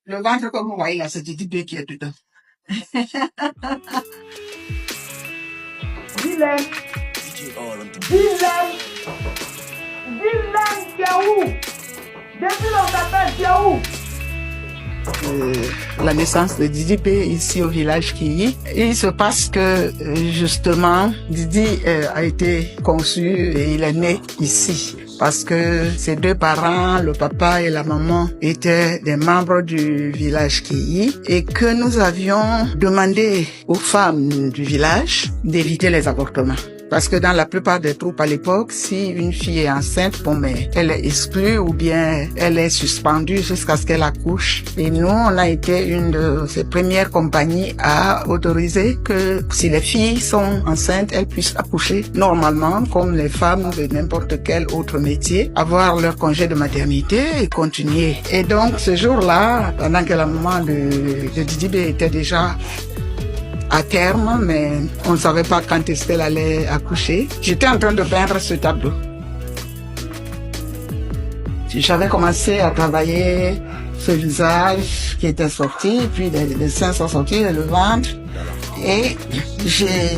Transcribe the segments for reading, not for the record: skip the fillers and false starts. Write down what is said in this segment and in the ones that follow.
Le ventre, comme vous voyez là, c'est Didi qui est dedans. Dylan, Dylan, Dylan, tu es où? Depuis on t'appelle, tu es où? La naissance de Didi B ici au village Kiyi. Et il se passe que justement Didi a été conçu et il est né ici parce que ses deux parents, le papa et la maman, étaient des membres du village Kiyi et que nous avions demandé aux femmes du village d'éviter les avortements. Parce que dans la plupart des troupes à l'époque, si une fille est enceinte, bon, mais elle est exclue ou bien elle est suspendue jusqu'à ce qu'elle accouche. Et nous, on a été une de ces premières compagnies à autoriser que si les filles sont enceintes, elles puissent accoucher normalement comme les femmes de n'importe quel autre métier, avoir leur congé de maternité et continuer. Et donc, ce jour-là, pendant que la maman de Didi B était déjà à terme, mais on ne savait pas quand est-ce qu'elle allait accoucher. J'étais en train de peindre ce tableau. J'avais commencé à travailler ce visage qui était sorti, puis les seins sont sortis, le ventre, et j'ai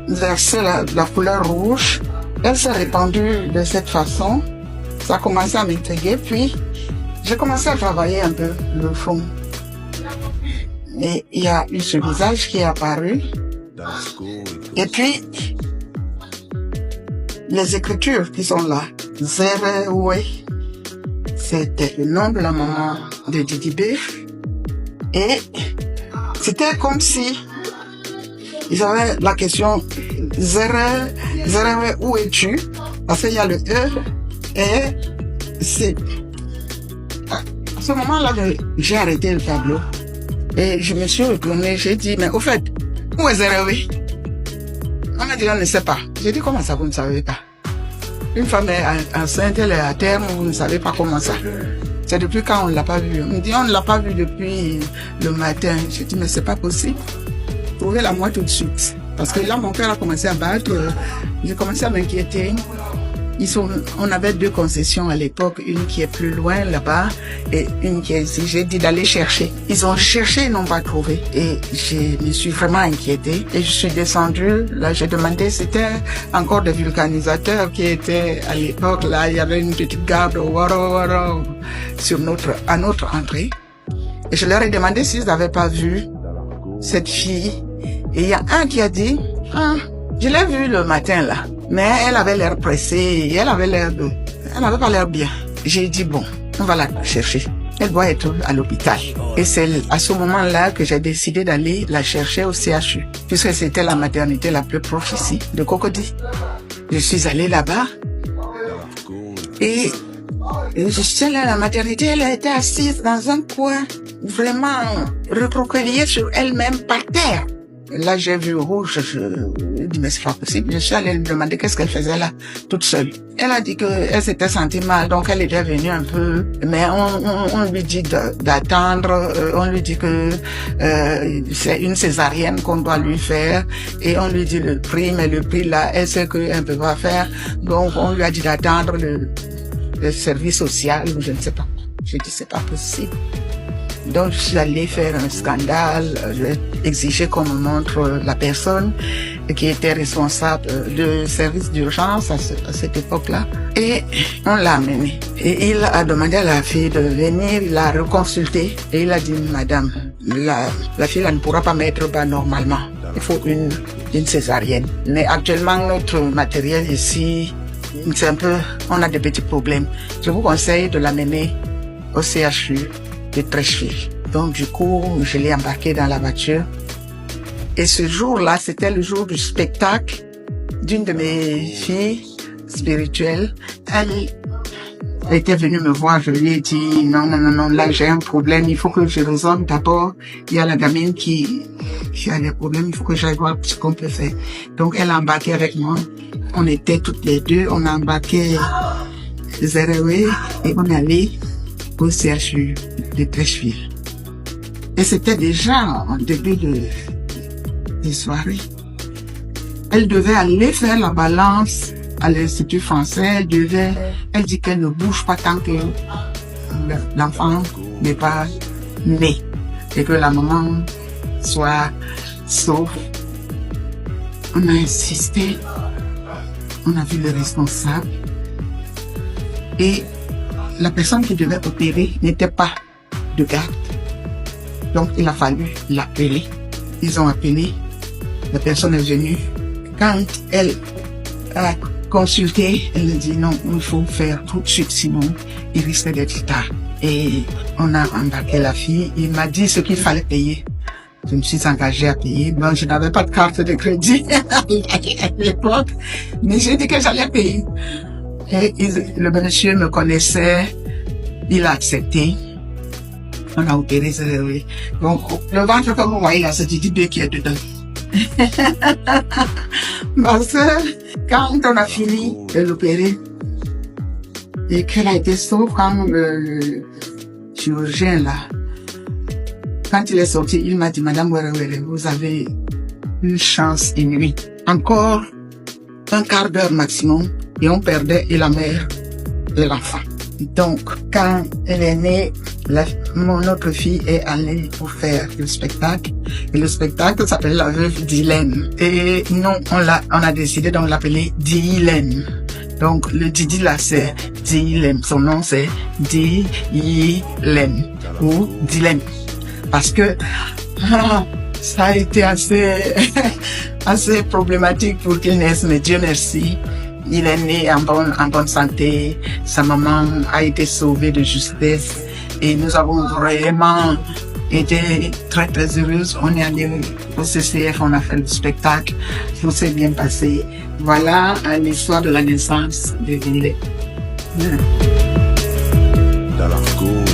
versé la couleur rouge. Elle s'est répandue de cette façon. Ça a commencé à m'intriguer, puis j'ai commencé à travailler un peu le fond. Et il y a eu ce visage qui est apparu. Et puis, les écritures qui sont là. Zerewe, c'était le nom de la maman de Didi B. Et c'était comme si ils avaient la question Zerewe, où es-tu? Parce qu'il y a le E et c'est... À ce moment-là, j'ai arrêté le tableau. Et je me suis retournée, j'ai dit, mais au fait, où est Zerewe? On m'a dit, on ne sait pas. J'ai dit, comment ça, vous ne savez pas? Une femme est enceinte, elle est à terme, vous ne savez pas comment ça. C'est depuis quand on ne l'a pas vu. On me dit, on ne l'a pas vu depuis le matin. J'ai dit, mais c'est pas possible. Trouvez-la moi tout de suite. Parce que là, mon cœur a commencé à battre. J'ai commencé à m'inquiéter. On avait deux concessions à l'époque, une qui est plus loin là-bas et une qui est ici. J'ai dit d'aller chercher. Ils ont cherché, ils n'ont pas trouvé. Et je me suis vraiment inquiétée. Et je suis descendue. Là, j'ai demandé, c'était encore des vulcanisateurs qui étaient à l'époque. Là, il y avait une petite garde à notre entrée. Et je leur ai demandé s'ils n'avaient pas vu cette fille. Et il y a un qui a dit, je l'ai vue le matin là. Mais elle avait l'air pressée, elle n'avait pas l'air bien. J'ai dit, bon, on va la chercher. Elle doit être à l'hôpital. Et c'est à ce moment-là que j'ai décidé d'aller la chercher au CHU. Puisque c'était la maternité la plus proche ici, de Cocody. Je suis allée là-bas. Et je suis allée à la maternité, elle était assise dans un coin, vraiment recroquevillée sur elle-même par terre. Là, j'ai vu rouge, je dis, mais c'est pas possible. Je suis allée lui demander qu'est-ce qu'elle faisait là, toute seule. Elle a dit qu'elle s'était sentie mal, donc elle était venue un peu, mais on lui dit d'attendre, on lui dit que c'est une césarienne qu'on doit lui faire, et on lui dit le prix, mais le prix là, elle sait qu'elle ne peut pas faire, donc on lui a dit d'attendre le service social, je ne sais pas. J'ai dit, c'est pas possible. Donc, je suis allée faire un scandale, j'ai exigé qu'on me montre la personne qui était responsable du service d'urgence à cette époque-là. Et on l'a amené. Et il a demandé à la fille de venir, il l'a reconsulté et il a dit, madame, la fille là ne pourra pas mettre bas normalement. Il faut une césarienne. Mais actuellement, notre matériel ici, c'est un peu, on a des petits problèmes. Je vous conseille de l'amener au CHU de Trècheville. Donc du coup, je l'ai embarqué dans la voiture. Et ce jour-là, c'était le jour du spectacle d'une de mes filles spirituelles. Elle était venue me voir, je lui ai dit non, là j'ai un problème, il faut que je résolve d'abord. Il y a la gamine qui a des problèmes, il faut que j'aille voir ce qu'on peut faire. Donc elle a embarqué avec moi. On était toutes les deux, on a embarqué Zerewe et on allait au CHU de Trècheville. Et c'était déjà en début de soirée. Elle devait aller faire la balance à l'Institut français. Elle dit qu'elle ne bouge pas tant que l'enfant n'est pas né et que la maman soit sauve. On a insisté, on a vu le responsable et la personne qui devait opérer n'était pas de garde. Donc il a fallu l'appeler. Ils ont appelé, la personne est venue. Quand elle a consulté, elle a dit non, il faut faire tout de suite, sinon il risque d'être tard. Et on a embarqué la fille, il m'a dit ce qu'il fallait payer. Je me suis engagée à payer. Bon, je n'avais pas de carte de crédit à l'époque, mais j'ai dit que j'allais payer. Et le monsieur me connaissait, il a accepté. On a opéré ce bébé. Donc, le ventre, comme vous voyez là, c'est du bébé qui est dedans. Parce que quand on a fini de l'opérer, et qu'elle a été sauve quand le chirurgien là, quand il est sorti, il m'a dit, Madame Werewere, vous avez une chance inouïe. Encore un quart d'heure maximum, et on perdait et la mère et l'enfant. Donc, quand elle est née, notre fille est allée pour faire le spectacle. Et le spectacle s'appelle La Veuve d'Hélène. Et nous, on a décidé de l'appeler Dihilène. Donc, le Didi là, c'est Dihilène. Son nom, c'est Dihilène ou Dihilène. Parce que ça a été assez problématique pour qu'il naisse, mais Dieu merci. Il est né en bonne santé. Sa maman a été sauvée de justesse. Et nous avons vraiment été très très heureuses. On est allé au CCF, on a fait le spectacle. Tout s'est bien passé. Voilà l'histoire de la naissance de Hélène. Dans la cour.